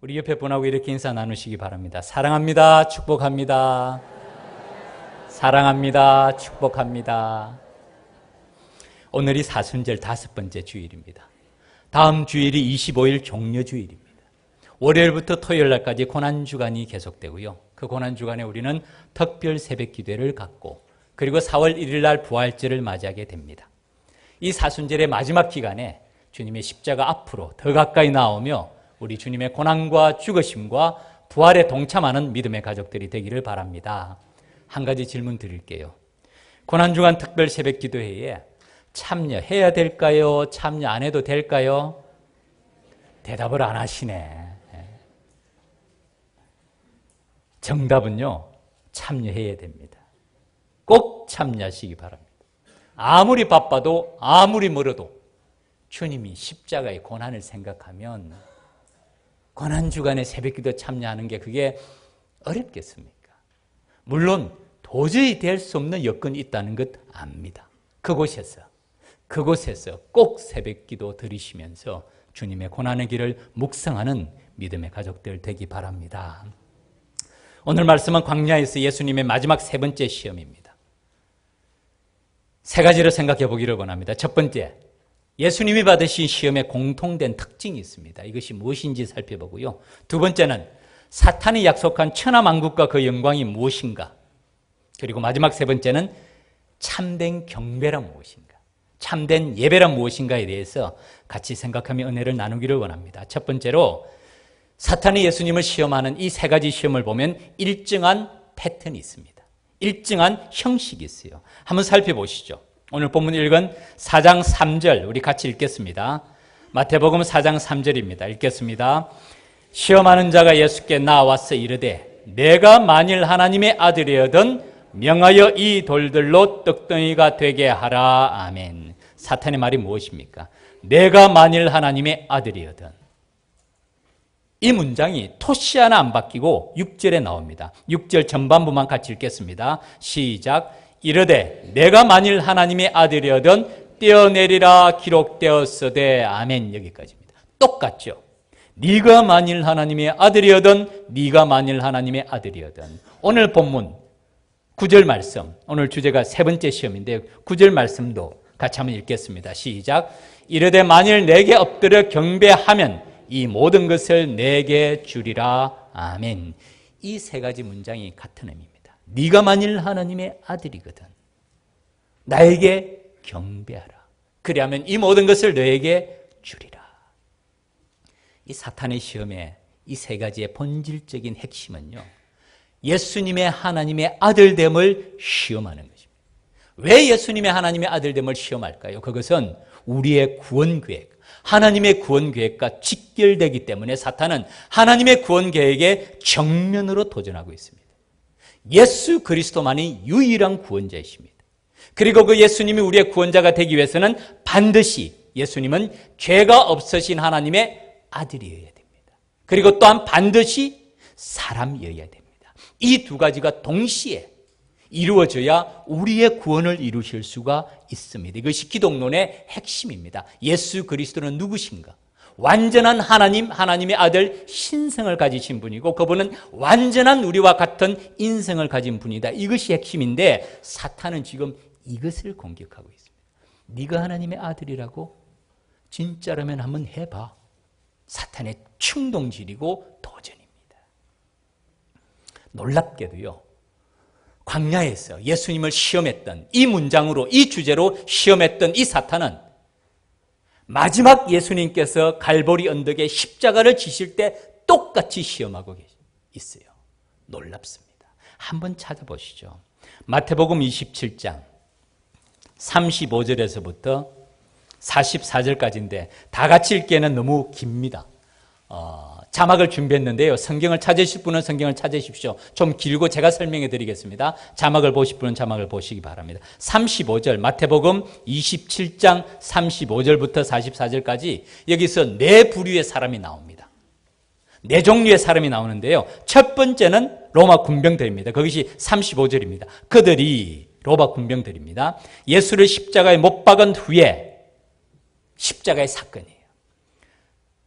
우리 옆에 분하고 이렇게 인사 나누시기 바랍니다. 사랑합니다. 축복합니다. 사랑합니다. 축복합니다. 오늘이 사순절 5번째 주일입니다. 다음 주일이 25일 종려주일입니다. 월요일부터 토요일 날까지 고난주간이 계속되고요. 그 고난주간에 우리는 특별 새벽기도회를 갖고 그리고 4월 1일 날 부활절을 맞이하게 됩니다. 이 사순절의 마지막 기간에 주님의 십자가 앞으로 더 가까이 나오며 우리 주님의 고난과 죽으심과 부활에 동참하는 믿음의 가족들이 되기를 바랍니다. 한 가지 질문 드릴게요. 고난주간 특별 새벽기도회에 참여해야 될까요? 참여 안 해도 될까요? 대답을 안 하시네. 정답은요, 참여해야 됩니다. 꼭 참여하시기 바랍니다. 아무리 바빠도 아무리 멀어도 주님이 십자가의 고난을 생각하면 고난주간에 새벽기도 참여하는 게 그게 어렵겠습니까? 물론 도저히 될 수 없는 여건이 있다는 것 압니다. 그곳에서 꼭 새벽기도 드리시면서 주님의 고난의 길을 묵상하는 믿음의 가족들 되기 바랍니다. 오늘 말씀은 광야에서 예수님의 마지막 3번째 시험입니다. 3가지로 생각해 보기를 원합니다. 첫 번째, 예수님이 받으신 시험에 공통된 특징이 있습니다. 이것이 무엇인지 살펴보고요. 두 번째는 사탄이 약속한 천하만국과 그 영광이 무엇인가? 그리고 마지막 3번째는 참된 경배란 무엇인가? 참된 예배란 무엇인가에 대해서 같이 생각하며 은혜를 나누기를 원합니다. 첫 번째로 사탄이 예수님을 시험하는 이 3가지 시험을 보면 일정한 패턴이 있습니다. 일정한 형식이 있어요. 한번 살펴보시죠. 오늘 본문 읽은 4장 3절 우리 같이 읽겠습니다. 마태복음 4장 3절입니다. 읽겠습니다. 시험하는 자가 예수께 나와서 이르되 내가 만일 하나님의 아들이거든 명하여 이 돌들로 떡덩이가 되게 하라. 아멘. 사탄의 말이 무엇입니까? 내가 만일 하나님의 아들이거든. 이 문장이 토시 하나 안 바뀌고 6절에 나옵니다. 6절 전반부만 같이 읽겠습니다. 시작. 이르되 내가 만일 하나님의 아들이거든 뛰어내리라 기록되었으되. 아멘. 여기까지입니다. 똑같죠. 네가 만일 하나님의 아들이거든, 네가 만일 하나님의 아들이거든. 오늘 본문 9절 말씀, 오늘 주제가 3번째 시험인데 9절 말씀도 같이 한번 읽겠습니다. 시작. 이르되 만일 내게 엎드려 경배하면 이 모든 것을 내게 주리라. 아멘. 이 3가지 문장이 같은 의미입니다. 네가 만일 하나님의 아들이거든 나에게 경배하라. 그리하면 이 모든 것을 너에게 주리라. 이 사탄의 시험의 이 3가지의 본질적인 핵심은요, 예수님의 하나님의 아들됨을 시험하는 것입니다. 왜 예수님의 하나님의 아들됨을 시험할까요? 그것은 우리의 구원 계획, 하나님의 구원 계획과 직결되기 때문에 사탄은 하나님의 구원 계획에 정면으로 도전하고 있습니다. 예수 그리스도만이 유일한 구원자이십니다. 그리고 그 예수님이 우리의 구원자가 되기 위해서는 반드시 예수님은 죄가 없으신 하나님의 아들이어야 됩니다. 그리고 또한 반드시 사람이어야 됩니다. 이 2가지가 동시에 이루어져야 우리의 구원을 이루실 수가 있습니다. 이것이 기독론의 핵심입니다. 예수 그리스도는 누구신가? 완전한 하나님, 하나님의 아들, 신성을 가지신 분이고 그분은 완전한 우리와 같은 인성을 가진 분이다. 이것이 핵심인데 사탄은 지금 이것을 공격하고 있습니다. 네가 하나님의 아들이라고? 진짜라면 한번 해봐. 사탄의 충동질이고 도전입니다. 놀랍게도요, 광야에서 예수님을 시험했던 이 문장으로, 이 주제로 시험했던 이 사탄은 마지막 예수님께서 갈보리 언덕에 십자가를 지실 때 똑같이 시험하고 있어요. 놀랍습니다. 한번 찾아보시죠. 마태복음 27장 35절에서부터 44절까지인데 다 같이 읽기에는 너무 깁니다. 자막을 준비했는데요. 성경을 찾으실 분은 성경을 찾으십시오. 좀 길고 제가 설명해 드리겠습니다. 자막을 보실 분은 자막을 보시기 바랍니다. 35절, 마태복음 27장 35절부터 44절까지 여기서 4부류의 사람이 나옵니다. 4종류의 사람이 나오는데요. 첫 번째는 로마 군병들입니다. 그것이 35절입니다. 그들이 로마 군병들입니다. 예수를 십자가에 못 박은 후에 십자가의 사건이에요.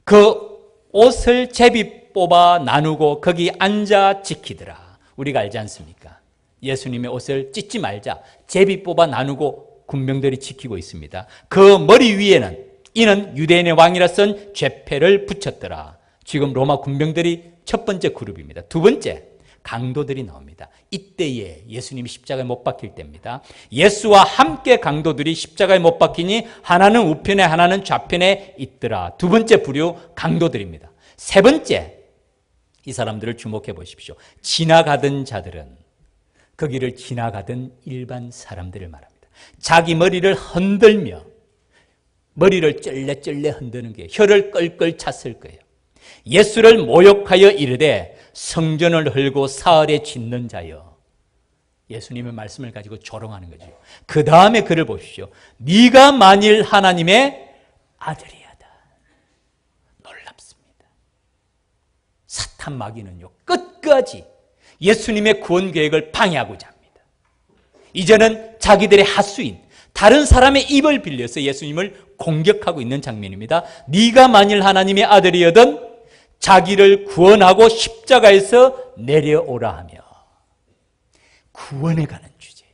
그 옷을 제비 뽑아 나누고 거기 앉아 지키더라. 우리가 알지 않습니까? 예수님의 옷을 찢지 말자. 제비 뽑아 나누고 군병들이 지키고 있습니다. 그 머리 위에는 이는 유대인의 왕이라 쓴 죄패를 붙였더라. 지금 로마 군병들이 첫 번째 그룹입니다. 두 번째, 강도들이 나옵니다. 이때에 예수님이 십자가에 못 박힐 때입니다. 예수와 함께 강도들이 십자가에 못 박히니 하나는 우편에 하나는 좌편에 있더라. 두 번째 부류 강도들입니다. 세 번째, 이 사람들을 주목해 보십시오. 지나가던 자들은, 거기를 지나가던 일반 사람들을 말합니다. 자기 머리를 흔들며 머리를 쩔레쩔레 흔드는 게 혀를 끌끌 찼을 거예요. 예수를 모욕하여 이르되 성전을 헐고 사흘에 짓는 자여. 예수님의 말씀을 가지고 조롱하는 거죠. 그 다음에 그를 보십시오. 네가 만일 하나님의 아들이야다. 놀랍습니다. 사탄 마귀는요, 끝까지 예수님의 구원 계획을 방해하고자 합니다. 이제는 자기들의 하수인 다른 사람의 입을 빌려서 예수님을 공격하고 있는 장면입니다. 네가 만일 하나님의 아들이여든 자기를 구원하고 십자가에서 내려오라 하며, 구원에 관한 주제예요.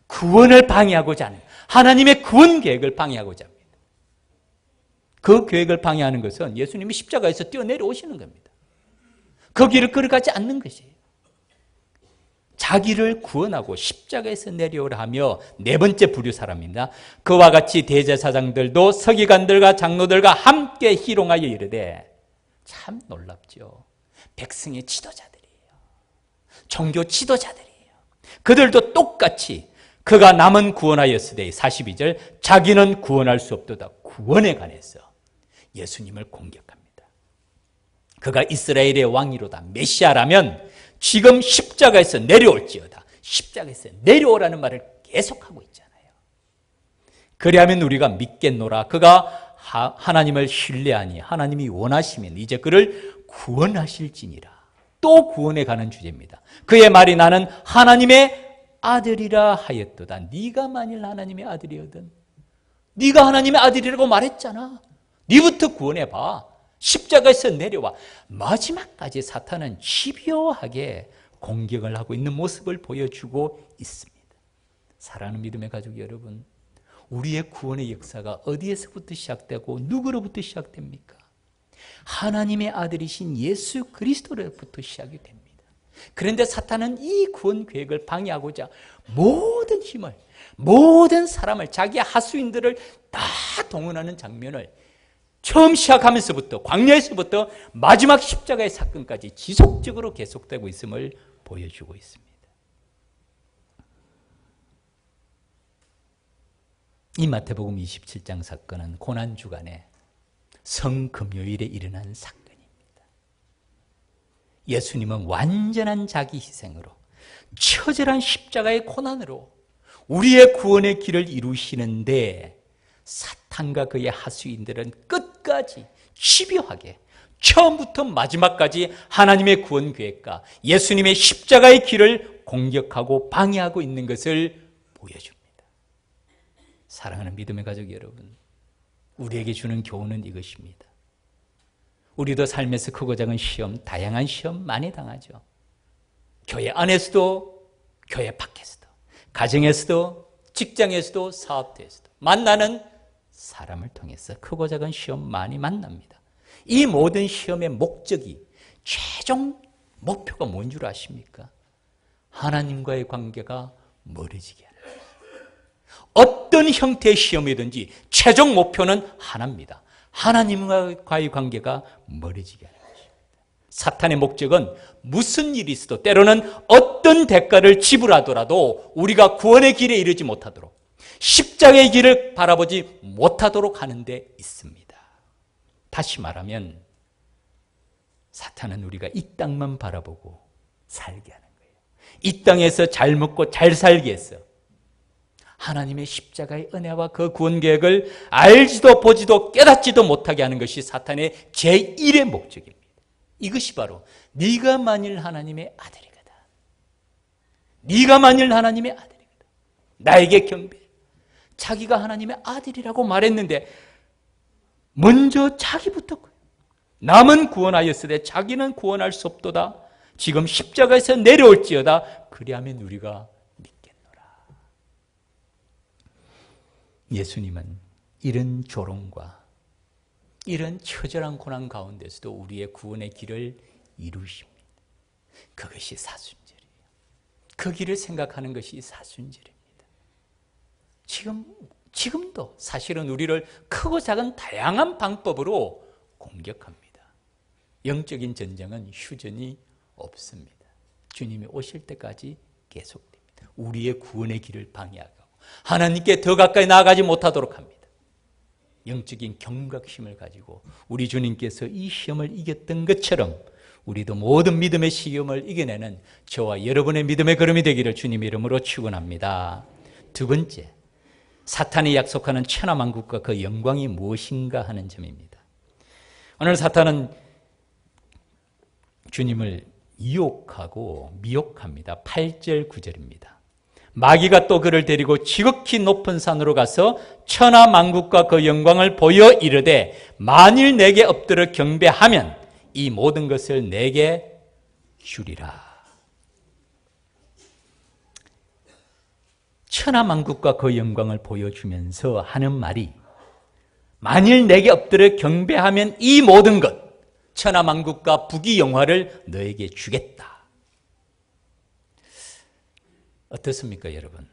구원을 방해하고자 하는, 하나님의 구원 계획을 방해하고자 합니다. 그 계획을 방해하는 것은 예수님이 십자가에서 뛰어내려오시는 겁니다. 그 길을 걸어가지 않는 것이에요. 자기를 구원하고 십자가에서 내려오라 하며, 네 번째 부류 사람입니다. 그와 같이 대제사장들도 서기관들과 장로들과 함께 희롱하여 이르되, 참 놀랍죠. 백성의 지도자들이에요. 종교 지도자들이에요. 그들도 똑같이 그가 남은 구원하였으되 42절 자기는 구원할 수 없도다. 구원에 관해서 예수님을 공격합니다. 그가 이스라엘의 왕이로다. 메시아라면 지금 십자가에서 내려올지어다. 십자가에서 내려오라는 말을 계속하고 있잖아요. 그리하면 우리가 믿겠노라. 그가 하나님을 신뢰하니 하나님이 원하시면 이제 그를 구원하실지니라. 또 구원에 관한 주제입니다. 그의 말이 나는 하나님의 아들이라 하였도다. 네가 만일 하나님의 아들이거든, 네가 하나님의 아들이라고 말했잖아. 네부터 구원해봐. 십자가에서 내려와. 마지막까지 사탄은 집요하게 공격을 하고 있는 모습을 보여주고 있습니다. 사랑하는 믿음의 가족 여러분, 우리의 구원의 역사가 어디에서부터 시작되고 누구로부터 시작됩니까? 하나님의 아들이신 예수 그리스도로부터 시작이 됩니다. 그런데 사탄은 이 구원 계획을 방해하고자 모든 힘을, 모든 사람을, 자기 하수인들을 다 동원하는 장면을 처음 시작하면서부터, 광야에서부터 마지막 십자가의 사건까지 지속적으로 계속되고 있음을 보여주고 있습니다. 이 마태복음 27장 사건은 고난주간에 성금요일에 일어난 사건입니다. 예수님은 완전한 자기 희생으로, 처절한 십자가의 고난으로 우리의 구원의 길을 이루시는데, 사탄과 그의 하수인들은 끝까지 집요하게 처음부터 마지막까지 하나님의 구원 계획과 예수님의 십자가의 길을 공격하고 방해하고 있는 것을 보여줍니다. 사랑하는 믿음의 가족 여러분, 우리에게 주는 교훈은 이것입니다. 우리도 삶에서 크고 작은 시험, 다양한 시험 많이 당하죠. 교회 안에서도, 교회 밖에서도, 가정에서도, 직장에서도, 사업대에서도, 만나는 사람을 통해서 크고 작은 시험 많이 만납니다. 이 모든 시험의 목적이, 최종 목표가 뭔 줄 아십니까? 하나님과의 관계가 멀어지게 하는 거예요. 어떤 형태의 시험이든지 최종 목표는 하나입니다. 하나님과의 관계가 멀어지게 하는 것입니다. 사탄의 목적은 무슨 일이 있어도, 때로는 어떤 대가를 지불하더라도 우리가 구원의 길에 이르지 못하도록, 십자가의 길을 바라보지 못하도록 하는 데 있습니다. 다시 말하면 사탄은 우리가 이 땅만 바라보고 살게 하는 거예요. 이 땅에서 잘 먹고 잘 살게 해서 하나님의 십자가의 은혜와 그 구원 계획을 알지도 보지도 깨닫지도 못하게 하는 것이 사탄의 제1의 목적입니다. 이것이 바로 네가 만일 하나님의 아들이거든, 네가 만일 하나님의 아들이거든, 나에게 경배해. 자기가 하나님의 아들이라고 말했는데 먼저 자기부터 남은 구원하였으되 자기는 구원할 수 없도다. 지금 십자가에서 내려올지어다. 그리하면 우리가 믿겠노라. 예수님은 이런 조롱과 이런 처절한 고난 가운데서도 우리의 구원의 길을 이루십니다. 그것이 사순절이에요. 그 길을 생각하는 것이 사순절입니다. 지금도 사실은 우리를 크고 작은 다양한 방법으로 공격합니다. 영적인 전쟁은 휴전이 없습니다. 주님이 오실 때까지 계속됩니다. 우리의 구원의 길을 방해하고 하나님께 더 가까이 나아가지 못하도록 합니다. 영적인 경각심을 가지고 우리 주님께서 이 시험을 이겼던 것처럼 우리도 모든 믿음의 시험을 이겨내는 저와 여러분의 믿음의 걸음이 되기를 주님의 이름으로 축원합니다. 두 번째, 사탄이 약속하는 천하만국과 그 영광이 무엇인가 하는 점입니다. 오늘 사탄은 주님을 유혹하고 미혹합니다. 8절 9절입니다. 마귀가 또 그를 데리고 지극히 높은 산으로 가서 천하만국과 그 영광을 보여 이르되 만일 내게 엎드려 경배하면 이 모든 것을 내게 주리라. 천하만국과 그 영광을 보여주면서 하는 말이 만일 내게 엎드려 경배하면 이 모든 것 천하만국과 부귀영화를 너에게 주겠다. 어떻습니까, 여러분?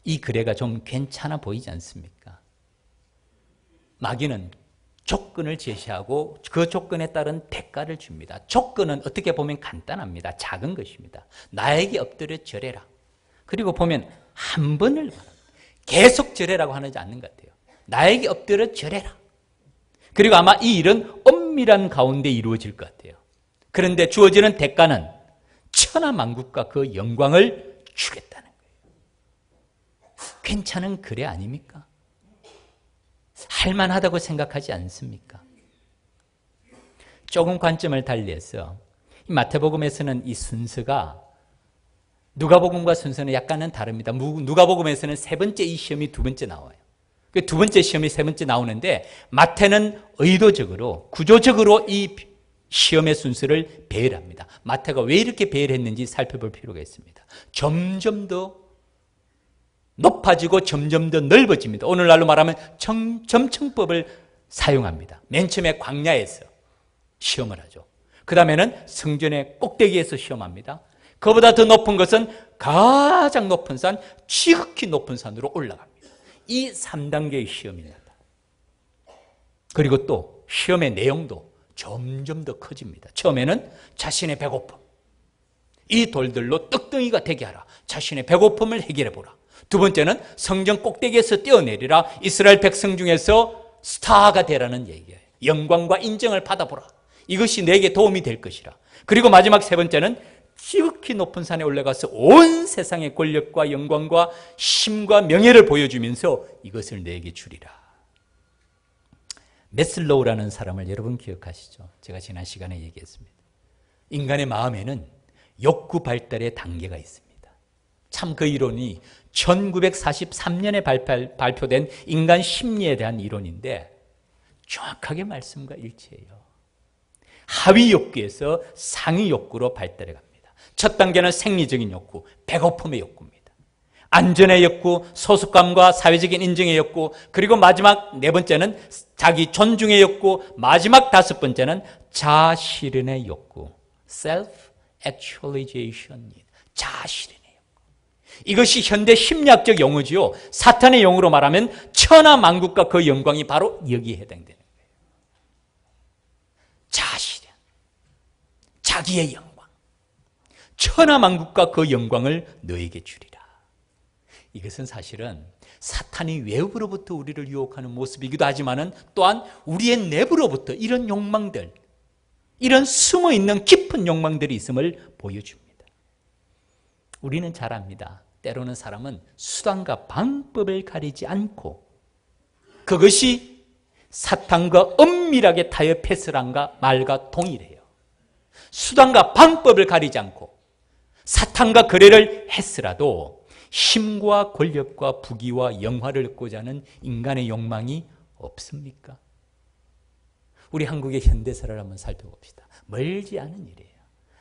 이 거래가 좀 괜찮아 보이지 않습니까? 마귀는 조건을 제시하고 그 조건에 따른 대가를 줍니다. 조건은 어떻게 보면 간단합니다. 작은 것입니다. 나에게 엎드려 절해라. 그리고 보면 한 번을 말합니다. 계속 절해라고 하지 않는 것 같아요. 나에게 엎드려 절해라. 그리고 아마 이 일은 엄밀한 가운데 이루어질 것 같아요. 그런데 주어지는 대가는 천하만국과 그 영광을 주겠다는 거예요. 괜찮은 거래 아닙니까? 할만하다고 생각하지 않습니까? 조금 관점을 달리해서 마태복음에서는 이 순서가 누가복음과 순서는 약간은 다릅니다. 누가복음에서는 세 번째 이 시험이 두 번째 나와요. 두 번째 시험이 세 번째 나오는데 마태는 의도적으로 구조적으로 이 시험의 순서를 배열합니다. 마태가 왜 이렇게 배열했는지 살펴볼 필요가 있습니다. 점점 더 높아지고 점점 더 넓어집니다. 오늘날로 말하면 점층법을 사용합니다. 맨 처음에 광야에서 시험을 하죠. 그 다음에는 성전의 꼭대기에서 시험합니다. 그보다 더 높은 것은 가장 높은 산, 지극히 높은 산으로 올라갑니다. 이 3단계의 시험입니다. 그리고 또 시험의 내용도 점점 더 커집니다. 처음에는 자신의 배고픔, 이 돌들로 떡덩이가 되게 하라. 자신의 배고픔을 해결해 보라. 두 번째는 성전 꼭대기에서 뛰어내리라. 이스라엘 백성 중에서 스타가 되라는 얘기예요. 영광과 인정을 받아보라. 이것이 내게 도움이 될 것이라. 그리고 마지막 세 번째는 지극히 높은 산에 올라가서 온 세상의 권력과 영광과 힘과 명예를 보여주면서 이것을 내게 주리라. 메슬로우라는 사람을 여러분 기억하시죠? 제가 지난 시간에 얘기했습니다. 인간의 마음에는 욕구 발달의 단계가 있습니다. 참 그 이론이 1943년에 발표된 인간 심리에 대한 이론인데 정확하게 말씀과 일치해요. 하위 욕구에서 상위 욕구로 발달해 갑니다. 첫 단계는 생리적인 욕구, 배고픔의 욕구입니다. 안전의 욕구, 소속감과 사회적인 인정의 욕구, 그리고 마지막 네 번째는 자기 존중의 욕구, 마지막 다섯 번째는 자아실현의 욕구, self-actualization, 자아실현의 욕구. 이것이 현대 심리학적 용어지요. 사탄의 용어로 말하면 천하만국과 그 영광이 바로 여기에 해당되는 거예요. 자아실현, 자기의 영광. 천하만국과 그 영광을 너에게 주리라. 이것은 사실은 사탄이 외부로부터 우리를 유혹하는 모습이기도 하지만 또한 우리의 내부로부터 이런 욕망들, 이런 숨어있는 깊은 욕망들이 있음을 보여줍니다. 우리는 잘 압니다. 때로는 사람은 수단과 방법을 가리지 않고 그것이 사탄과 엄밀하게 타협했으란 말과 동일해요. 수단과 방법을 가리지 않고 사탄과 거래를 했으라도 힘과 권력과 부귀와 영화를 얻고자 하는 인간의 욕망이 없습니까? 우리 한국의 현대사를 한번 살펴봅시다. 멀지 않은 일이에요.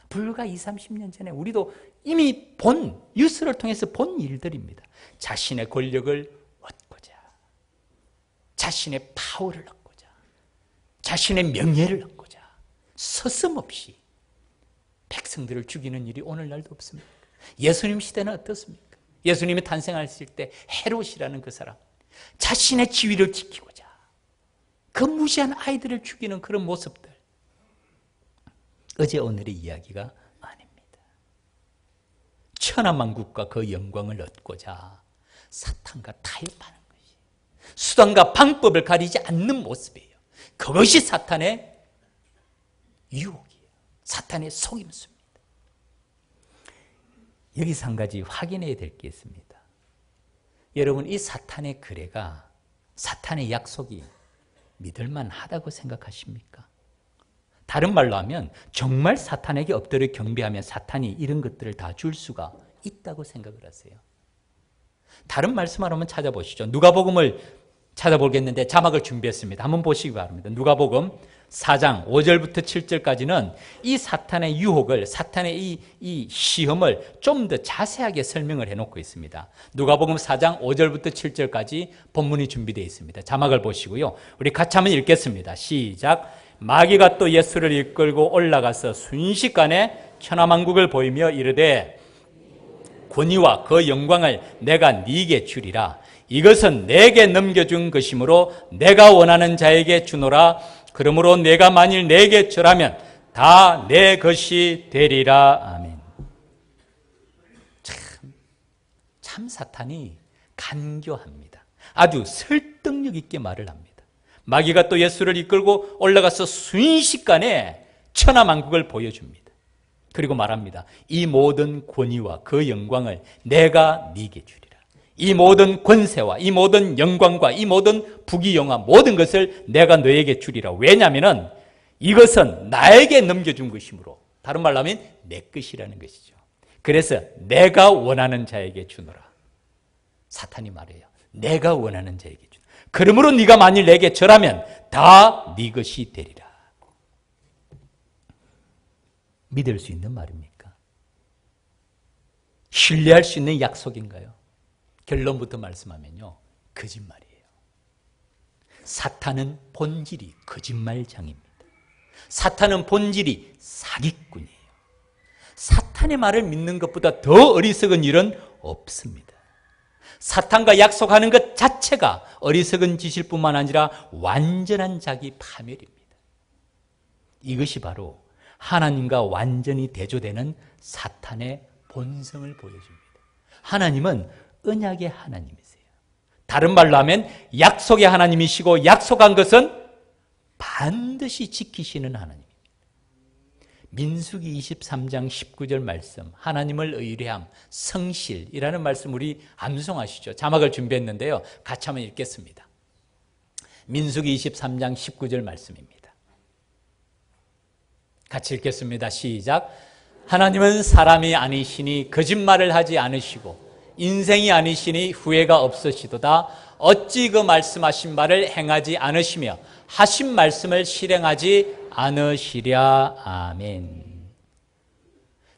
불과 20, 30년 전에 우리도 이미 뉴스를 통해서 본 일들입니다. 자신의 권력을 얻고자, 자신의 파워를 얻고자, 자신의 명예를 얻고자 서슴없이 백성들을 죽이는 일이 오늘날도 없습니까? 예수님 시대는 어떻습니까? 예수님이 탄생하셨을 때 헤롯이라는 그 사람, 자신의 지위를 지키고자 그 무시한 아이들을 죽이는 그런 모습들, 어제 오늘의 이야기가 아닙니다. 천하만국과 그 영광을 얻고자 사탄과 타협하는 것이, 수단과 방법을 가리지 않는 모습이에요. 그것이 사탄의 유혹이에요. 사탄의 속임수입니다. 여기서 한 가지 확인해야 될 게 있습니다. 여러분, 이 사탄의 거래가, 사탄의 약속이 믿을만하다고 생각하십니까? 다른 말로 하면 정말 사탄에게 엎드려 경배하면 사탄이 이런 것들을 다 줄 수가 있다고 생각을 하세요. 다른 말씀을 한번 찾아보시죠. 누가복음을 찾아보겠는데 자막을 준비했습니다. 한번 보시기 바랍니다. 누가복음 4장 5절부터 7절까지는 이 사탄의 유혹을, 사탄의 이 시험을 좀 더 자세하게 설명을 해놓고 있습니다. 누가복음 4장 5절부터 7절까지 본문이 준비되어 있습니다. 자막을 보시고요. 우리 같이 한번 읽겠습니다. 시작. 마귀가 또 예수를 이끌고 올라가서 순식간에 천하만국을 보이며 이르되 권위와 그 영광을 내가 네게 주리라. 이것은 내게 넘겨준 것이므로 내가 원하는 자에게 주노라. 그러므로 내가 만일 내게 절하면 다 내 것이 되리라. 아멘. 참 사탄이 간교합니다. 아주 설득력 있게 말을 합니다. 마귀가 또 예수를 이끌고 올라가서 순식간에 천하만국을 보여줍니다. 그리고 말합니다. 이 모든 권위와 그 영광을 내가 네게 주리라. 이 모든 권세와 이 모든 영광과 이 모든 부귀영화 모든 것을 내가 너에게 주리라. 왜냐하면 이것은 나에게 넘겨준 것이므로, 다른 말로 하면 내 것이라는 것이죠. 그래서 내가 원하는 자에게 주노라. 사탄이 말해요. 내가 원하는 자에게 주노라. 그러므로 네가 만일 내게 절하면 다 네 것이 되리라. 믿을 수 있는 말입니까? 신뢰할 수 있는 약속인가요? 결론부터 말씀하면요, 거짓말이에요. 사탄은 본질이 거짓말장입니다. 사탄은 본질이 사기꾼이에요. 사탄의 말을 믿는 것보다 더 어리석은 일은 없습니다. 사탄과 약속하는 것 자체가 어리석은 짓일 뿐만 아니라 완전한 자기 파멸입니다. 이것이 바로 하나님과 완전히 대조되는 사탄의 본성을 보여줍니다. 하나님은 언약의 하나님이세요. 다른 말로 하면 약속의 하나님이시고 약속한 것은 반드시 지키시는 하나님입니다. 민수기 23장 19절 말씀, 하나님을 의뢰함, 성실이라는 말씀 우리 암송하시죠. 자막을 준비했는데요. 같이 한번 읽겠습니다. 민수기 23장 19절 말씀입니다. 같이 읽겠습니다. 시작. 하나님은 사람이 아니시니 거짓말을 하지 않으시고 인생이 아니시니 후회가 없으시도다. 어찌 그 말씀하신 바를 행하지 않으시며 하신 말씀을 실행하지 않으시랴. 아멘.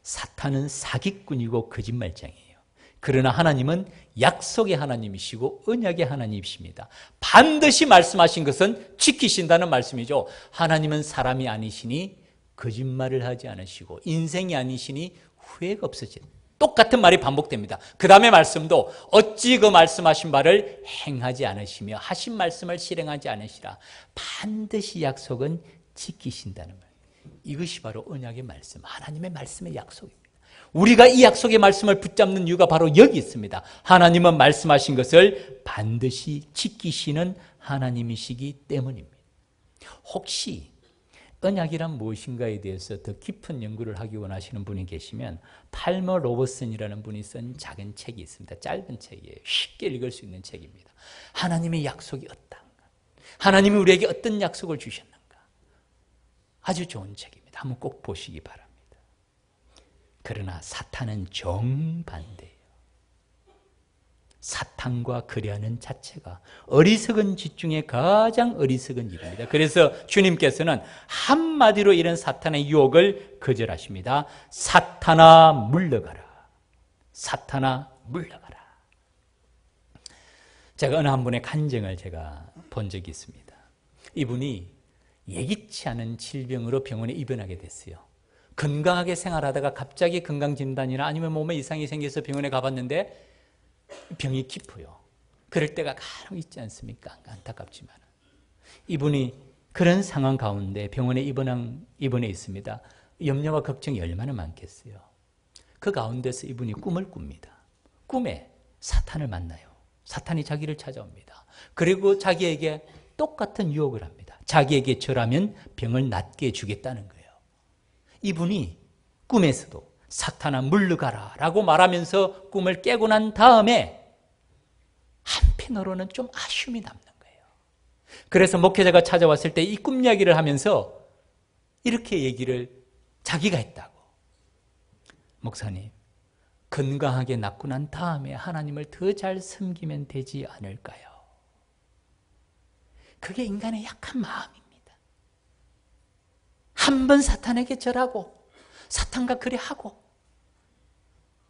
사탄은 사기꾼이고 거짓말장이에요. 그러나 하나님은 약속의 하나님이시고 언약의 하나님이십니다. 반드시 말씀하신 것은 지키신다는 말씀이죠. 하나님은 사람이 아니시니 거짓말을 하지 않으시고 인생이 아니시니 후회가 없으시다. 똑같은 말이 반복됩니다. 그 다음에 말씀도 어찌 그 말씀하신 바를 행하지 않으시며 하신 말씀을 실행하지 않으시라. 반드시 약속은 지키신다는 말. 이것이 바로 언약의 말씀, 하나님의 말씀의 약속입니다. 우리가 이 약속의 말씀을 붙잡는 이유가 바로 여기 있습니다. 하나님은 말씀하신 것을 반드시 지키시는 하나님이시기 때문입니다. 혹시 언약이란 무엇인가에 대해서 더 깊은 연구를 하기 원하시는 분이 계시면 팔머 로버슨이라는 분이 쓴 작은 책이 있습니다. 짧은 책이에요. 쉽게 읽을 수 있는 책입니다. 하나님의 약속이 어떤가? 하나님이 우리에게 어떤 약속을 주셨는가? 아주 좋은 책입니다. 한번 꼭 보시기 바랍니다. 그러나 사탄은 정반대예요. 사탄과 거래하는 자체가 어리석은 짓 중에 가장 어리석은 일입니다. 그래서 주님께서는 한마디로 이런 사탄의 유혹을 거절하십니다. 사탄아 물러가라. 사탄아 물러가라. 제가 어느 한 분의 간증을 제가 본 적이 있습니다. 이분이 예기치 않은 질병으로 병원에 입원하게 됐어요. 건강하게 생활하다가 갑자기 건강진단이나 아니면 몸에 이상이 생겨서 병원에 가봤는데 병이 깊어요. 그럴 때가 간혹 있지 않습니까? 안타깝지만 이분이 그런 상황 가운데 병원에 입원해 있습니다. 염려와 걱정이 얼마나 많겠어요. 그 가운데서 이분이 꿈을 꿉니다. 꿈에 사탄을 만나요. 사탄이 자기를 찾아옵니다. 그리고 자기에게 똑같은 유혹을 합니다. 자기에게 절하면 병을 낫게 해주겠다는 거예요. 이분이 꿈에서도 사탄아 물러가라 라고 말하면서 꿈을 깨고 난 다음에 한편으로는 좀 아쉬움이 남는 거예요. 그래서 목회자가 찾아왔을 때 이 꿈 이야기를 하면서 이렇게 얘기를 자기가 했다고. 목사님, 건강하게 낫고 난 다음에 하나님을 더 잘 섬기면 되지 않을까요? 그게 인간의 약한 마음입니다. 한 번 사탄에게 절하고 사탄과 거래하고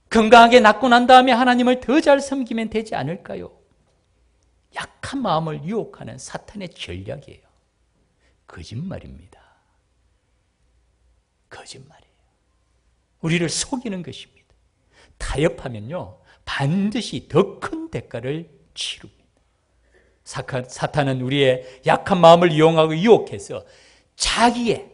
건강하게 낫고 난 다음에 하나님을 더 잘 섬기면 되지 않을까요? 약한 마음을 유혹하는 사탄의 전략이에요. 거짓말입니다. 거짓말이에요. 우리를 속이는 것입니다. 타협하면요 반드시 더 큰 대가를 치릅니다. 사탄은 우리의 약한 마음을 이용하고 유혹해서 자기의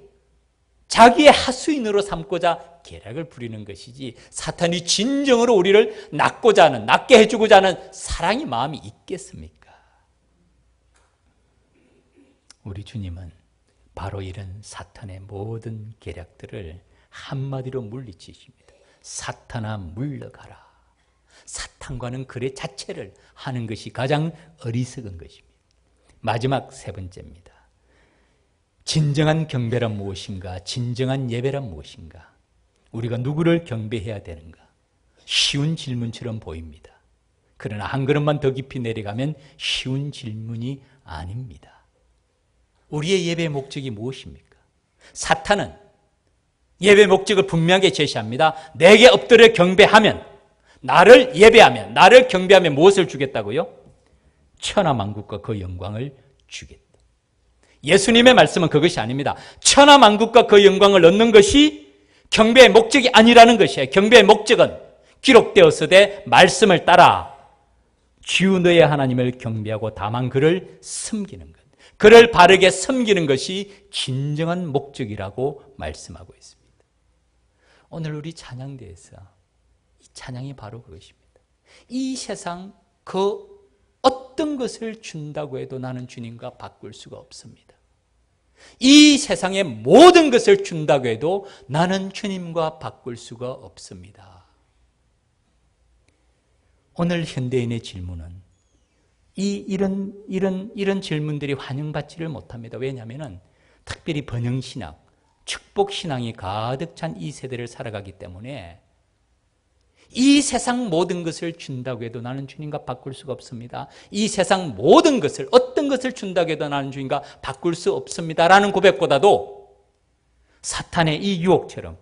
하수인으로 삼고자 계략을 부리는 것이지 사탄이 진정으로 우리를 낫게 해주고자 하는 사랑의 마음이 있겠습니까? 우리 주님은 바로 이런 사탄의 모든 계략들을 한마디로 물리치십니다. 사탄아 물러가라. 사탄과는 거래 자체를 하는 것이 가장 어리석은 것입니다. 마지막 세 번째입니다. 진정한 경배란 무엇인가? 진정한 예배란 무엇인가? 우리가 누구를 경배해야 되는가? 쉬운 질문처럼 보입니다. 그러나 한 걸음만 더 깊이 내려가면 쉬운 질문이 아닙니다. 우리의 예배의 목적이 무엇입니까? 사탄은 예배 목적을 분명하게 제시합니다. 내게 엎드려 경배하면, 나를 예배하면, 나를 경배하면 무엇을 주겠다고요? 천하만국과 그 영광을 주겠다. 예수님의 말씀은 그것이 아닙니다. 천하만국과 그 영광을 얻는 것이 경배의 목적이 아니라는 것이에요. 경배의 목적은 기록되었으되 말씀을 따라 주 너의 하나님을 경배하고 다만 그를 섬기는 것. 그를 바르게 섬기는 것이 진정한 목적이라고 말씀하고 있습니다. 오늘 우리 찬양대에서 이 찬양이 바로 그것입니다. 이 세상 그 어떤 것을 준다고 해도 나는 주님과 바꿀 수가 없습니다. 이 세상의 모든 것을 준다고 해도 나는 주님과 바꿀 수가 없습니다. 오늘 현대인의 질문은 이런 질문들이 환영받지를 못합니다. 왜냐하면 특별히 번영신학, 축복신앙이 가득 찬 이 세대를 살아가기 때문에 이 세상 모든 것을 준다고 해도 나는 주님과 바꿀 수가 없습니다. 이 세상 모든 것을, 어떤 것을 준다고 해도 나는 주님과 바꿀 수 없습니다라는 고백보다도 사탄의 이 유혹처럼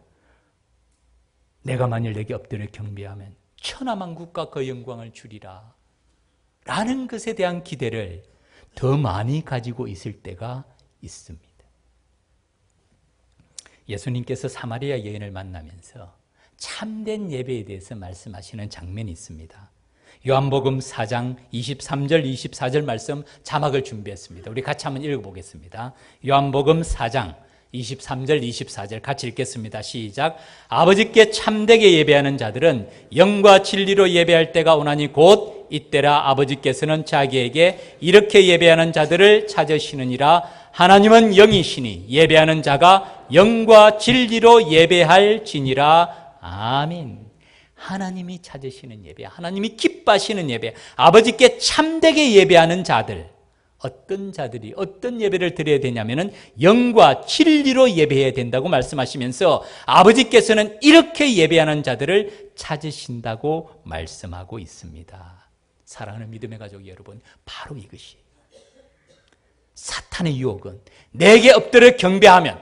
내가 만일 내게 엎드려 경배하면 천하만국과 그 영광을 주리라 라는 것에 대한 기대를 더 많이 가지고 있을 때가 있습니다. 예수님께서 사마리아 여인을 만나면서 참된 예배에 대해서 말씀하시는 장면이 있습니다. 요한복음 4장 23절 24절 말씀 자막을 준비했습니다. 우리 같이 한번 읽어보겠습니다. 요한복음 4장 23절 24절 같이 읽겠습니다. 시작. 아버지께 참되게 예배하는 자들은 영과 진리로 예배할 때가 오나니 곧 이때라. 아버지께서는 자기에게 이렇게 예배하는 자들을 찾으시느니라. 하나님은 영이시니 예배하는 자가 영과 진리로 예배할지니라. 아멘. 하나님이 찾으시는 예배, 하나님이 기뻐하시는 예배, 아버지께 참되게 예배하는 자들, 어떤 자들이 어떤 예배를 드려야 되냐면은 영과 진리로 예배해야 된다고 말씀하시면서 아버지께서는 이렇게 예배하는 자들을 찾으신다고 말씀하고 있습니다. 사랑하는 믿음의 가족 여러분, 바로 이것이 사탄의 유혹은 내게 엎드려 경배하면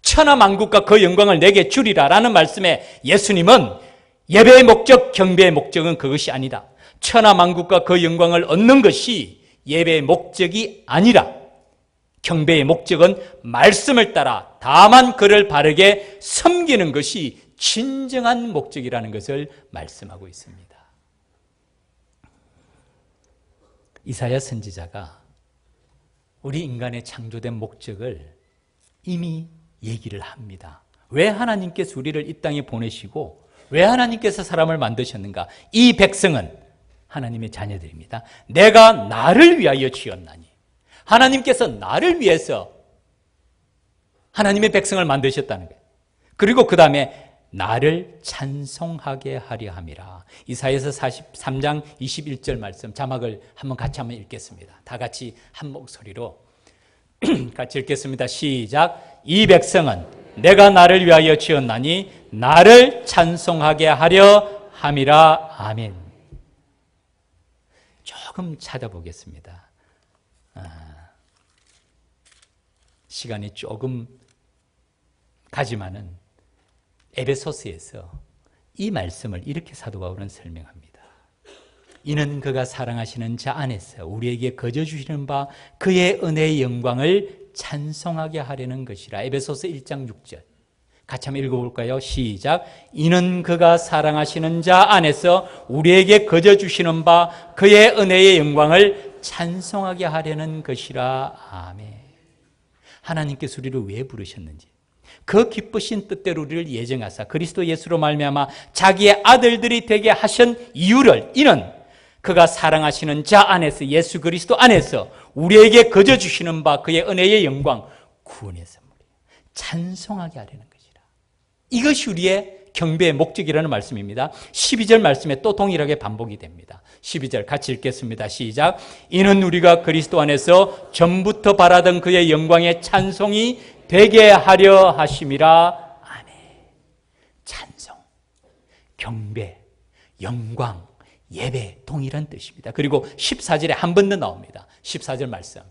천하만국과 그 영광을 내게 주리라 라는 말씀에 예수님은 예배의 목적, 경배의 목적은 그것이 아니다. 천하만국과 그 영광을 얻는 것이 예배의 목적이 아니라 경배의 목적은 말씀을 따라 다만 그를 바르게 섬기는 것이 진정한 목적이라는 것을 말씀하고 있습니다. 이사야 선지자가 우리 인간의 창조된 목적을 이미 얘기를 합니다. 왜 하나님께서 우리를 이 땅에 보내시고 왜 하나님께서 사람을 만드셨는가? 이 백성은 하나님의 자녀들입니다. 내가 나를 위하여 지었나니. 하나님께서 나를 위해서 하나님의 백성을 만드셨다는 거예요. 그리고 그 다음에 나를 찬송하게 하려 함이라. 이사야서 43장 21절 말씀 자막을 같이 한번 읽겠습니다. 다 같이 한 목소리로 같이 읽겠습니다. 시작. 이 백성은 내가 나를 위하여 지었나니 나를 찬송하게 하려 함이라. 아멘. 조금 찾아보겠습니다. 시간이 조금 가지만은 에베소서에서 이 말씀을 이렇게 사도 바울은 설명합니다. 이는 그가 사랑하시는 자 안에서 우리에게 거저 주시는 바 그의 은혜의 영광을 찬송하게 하려는 것이라. 에베소서 1장 6절 같이 한번 읽어볼까요? 시작. 이는 그가 사랑하시는 자 안에서 우리에게 거저 주시는 바 그의 은혜의 영광을 찬송하게 하려는 것이라. 아멘. 하나님께서 우리를 왜 부르셨는지 그 기쁘신 뜻대로 우리를 예정하사 그리스도 예수로 말미암아 자기의 아들들이 되게 하신 이유를 이는 그가 사랑하시는 자 안에서 예수 그리스도 안에서 우리에게 거저 주시는 바 그의 은혜의 영광 구원의 선물이에요. 찬송하게 하려는 것이라. 이것이 우리의 경배의 목적이라는 말씀입니다. 12절 말씀에 또 동일하게 반복이 됩니다. 12절 같이 읽겠습니다. 시작. 이는 우리가 그리스도 안에서 전부터 바라던 그의 영광의 찬송이 되게 하려 하심이라. 아멘. 찬송, 경배, 영광, 예배 동일한 뜻입니다. 그리고 14절에 한 번 더 나옵니다. 14절 말씀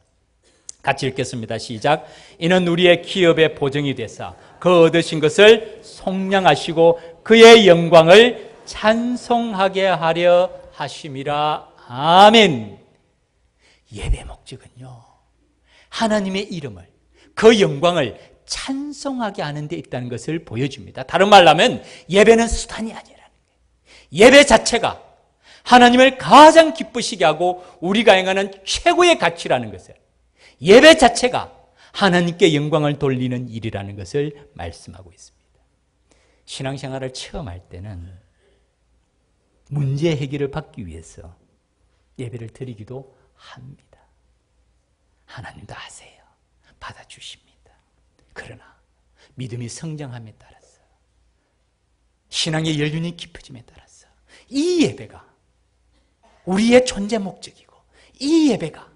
같이 읽겠습니다. 시작. 이는 우리의 기업의 보정이 되사 그 얻으신 것을 속량하시고 그의 영광을 찬송하게 하려 하심이라. 아멘. 예배 목적은요, 하나님의 이름을 그 영광을 찬송하게 하는 데 있다는 것을 보여줍니다. 다른 말로 하면 예배는 수단이 아니라는 거예요. 예배 자체가 하나님을 가장 기쁘시게 하고 우리가 행하는 최고의 가치라는 것을, 예배 자체가 하나님께 영광을 돌리는 일이라는 것을 말씀하고 있습니다. 신앙생활을 처음 할 때는 문제 해결을 받기 위해서 예배를 드리기도 합니다. 하나님도 아세요. 받아주십니다. 그러나 믿음이 성장함에 따라서 신앙의 연륜이 깊어짐에 따라서 이 예배가 우리의 존재 목적이고 이 예배가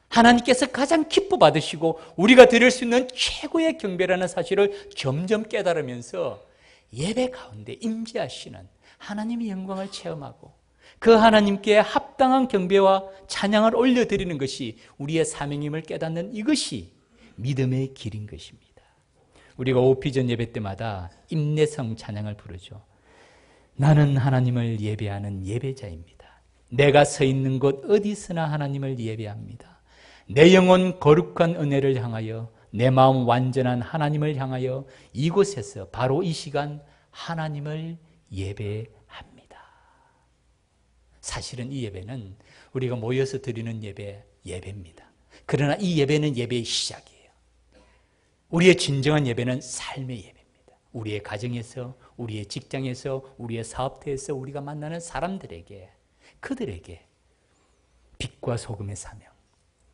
하나님께서 가장 기뻐 받으시고 우리가 드릴 수 있는 최고의 경배라는 사실을 점점 깨달으면서 예배 가운데 임재하시는 하나님의 영광을 체험하고 그 하나님께 합당한 경배와 찬양을 올려드리는 것이 우리의 사명임을 깨닫는 이것이 믿음의 길인 것입니다. 우리가 오피전 예배 때마다 임내성 찬양을 부르죠. 나는 하나님을 예배하는 예배자입니다. 내가 서 있는 곳 어디서나 하나님을 예배합니다. 내 영혼 거룩한 은혜를 향하여 내 마음 완전한 하나님을 향하여 이곳에서 바로 이 시간 하나님을 예배합니다. 사실은 이 예배는 우리가 모여서 드리는 예배입니다. 그러나 이 예배는 예배의 시작이에요. 우리의 진정한 예배는 삶의 예배입니다. 우리의 가정에서, 우리의 직장에서, 우리의 사업터에서 우리가 만나는 사람들에게, 그들에게 빛과 소금의 사명,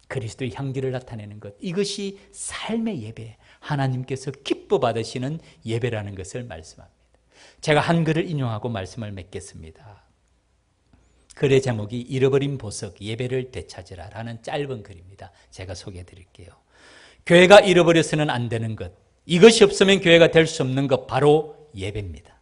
그리스도의 향기를 나타내는 것, 이것이 삶의 예배, 하나님께서 기뻐 받으시는 예배라는 것을 말씀합니다. 제가 한 글을 인용하고 말씀을 맺겠습니다. 글의 제목이 잃어버린 보석, 예배를 되찾으라 라는 짧은 글입니다. 제가 소개해 드릴게요. 교회가 잃어버려서는 안 되는 것, 이것이 없으면 교회가 될 수 없는 것, 바로 예배입니다.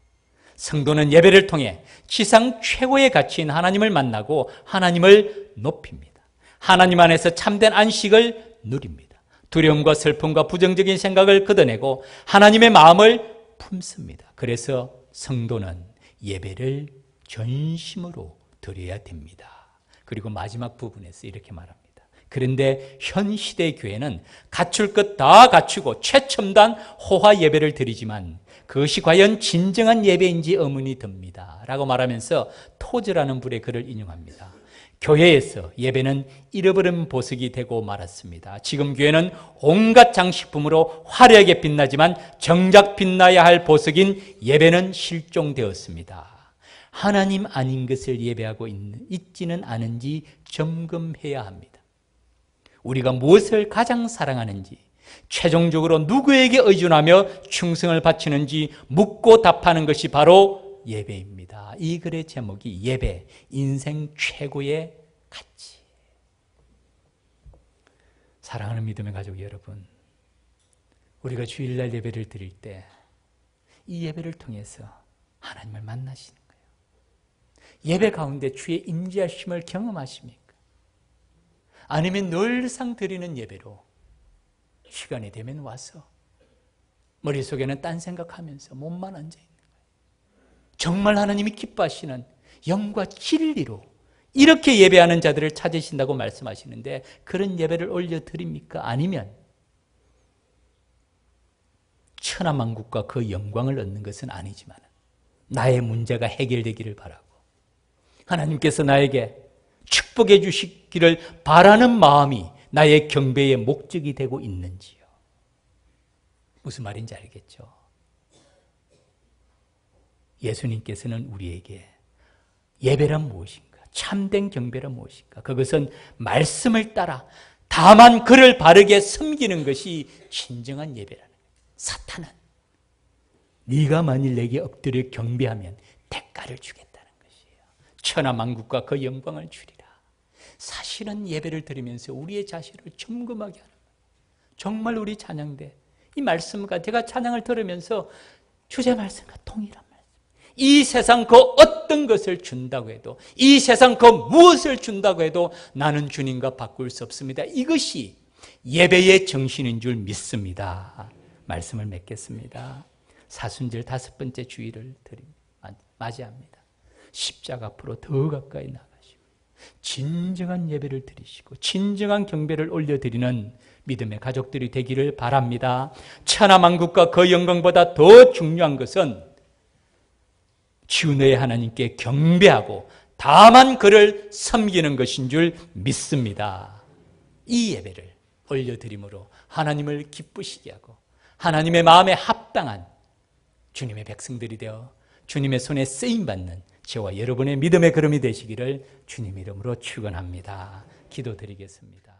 성도는 예배를 통해 지상 최고의 가치인 하나님을 만나고 하나님을 높입니다. 하나님 안에서 참된 안식을 누립니다. 두려움과 슬픔과 부정적인 생각을 걷어내고 하나님의 마음을 품습니다. 그래서 성도는 예배를 전심으로 드려야 됩니다. 그리고 마지막 부분에서 이렇게 말합니다. 그런데 현 시대의 교회는 갖출 것 다 갖추고 최첨단 호화 예배를 드리지만 그것이 과연 진정한 예배인지 의문이 듭니다. 라고 말하면서 토저라는 분의 글을 인용합니다. 교회에서 예배는 잃어버린 보석이 되고 말았습니다. 지금 교회는 온갖 장식품으로 화려하게 빛나지만 정작 빛나야 할 보석인 예배는 실종되었습니다. 하나님 아닌 것을 예배하고 있지는 않은지 점검해야 합니다. 우리가 무엇을 가장 사랑하는지, 최종적으로 누구에게 의존하며 충성을 바치는지 묻고 답하는 것이 바로 예배입니다. 이 글의 제목이 예배, 인생 최고의 가치. 사랑하는 믿음의 가족 여러분, 우리가 주일날 예배를 드릴 때 이 예배를 통해서 하나님을 만나시는 거예요. 예배 가운데 주의 임재하심을 경험하십니까? 아니면 늘상 드리는 예배로 시간이 되면 와서 머릿속에는 딴 생각하면서 몸만 앉아 있는 거예요. 정말 하나님이 기뻐하시는 영과 진리로 이렇게 예배하는 자들을 찾으신다고 말씀하시는데 그런 예배를 올려드립니까? 아니면 천하만국과 그 영광을 얻는 것은 아니지만 나의 문제가 해결되기를 바라고 하나님께서 나에게 축복해 주시기를 바라는 마음이 나의 경배의 목적이 되고 있는지요. 무슨 말인지 알겠죠? 예수님께서는 우리에게 예배란 무엇인가? 참된 경배란 무엇인가? 그것은 말씀을 따라 다만 그를 바르게 섬기는 것이 진정한 예배라는 거예요. 사탄은 네가 만일 내게 엎드려 경배하면 대가를 주겠다는 것이에요. 천하만국과 그 영광을 주리라. 사실은 예배를 드리면서 우리의 자신을 점검하게 하는 거예요. 정말 우리 찬양대 이 말씀과 제가 찬양을 들으면서 주제 말씀과 동일한 말씀. 이 세상 그 어떤 것을 준다고 해도 이 세상 그 무엇을 준다고 해도 나는 주님과 바꿀 수 없습니다. 이것이 예배의 정신인 줄 믿습니다. 말씀을 맺겠습니다. 사순절 5번째 주일을 맞이합니다. 십자가 앞으로 더 가까이 나가시고 진정한 예배를 드리시고 진정한 경배를 올려드리는 믿음의 가족들이 되기를 바랍니다. 천하만국과 그 영광보다 더 중요한 것은 주의 하나님께 경배하고 다만 그를 섬기는 것인 줄 믿습니다. 이 예배를 올려드림으로 하나님을 기쁘시게 하고 하나님의 마음에 합당한 주님의 백성들이 되어 주님의 손에 쓰임받는 저와 여러분의 믿음의 걸음이 되시기를 주님 이름으로 축원합니다. 기도드리겠습니다.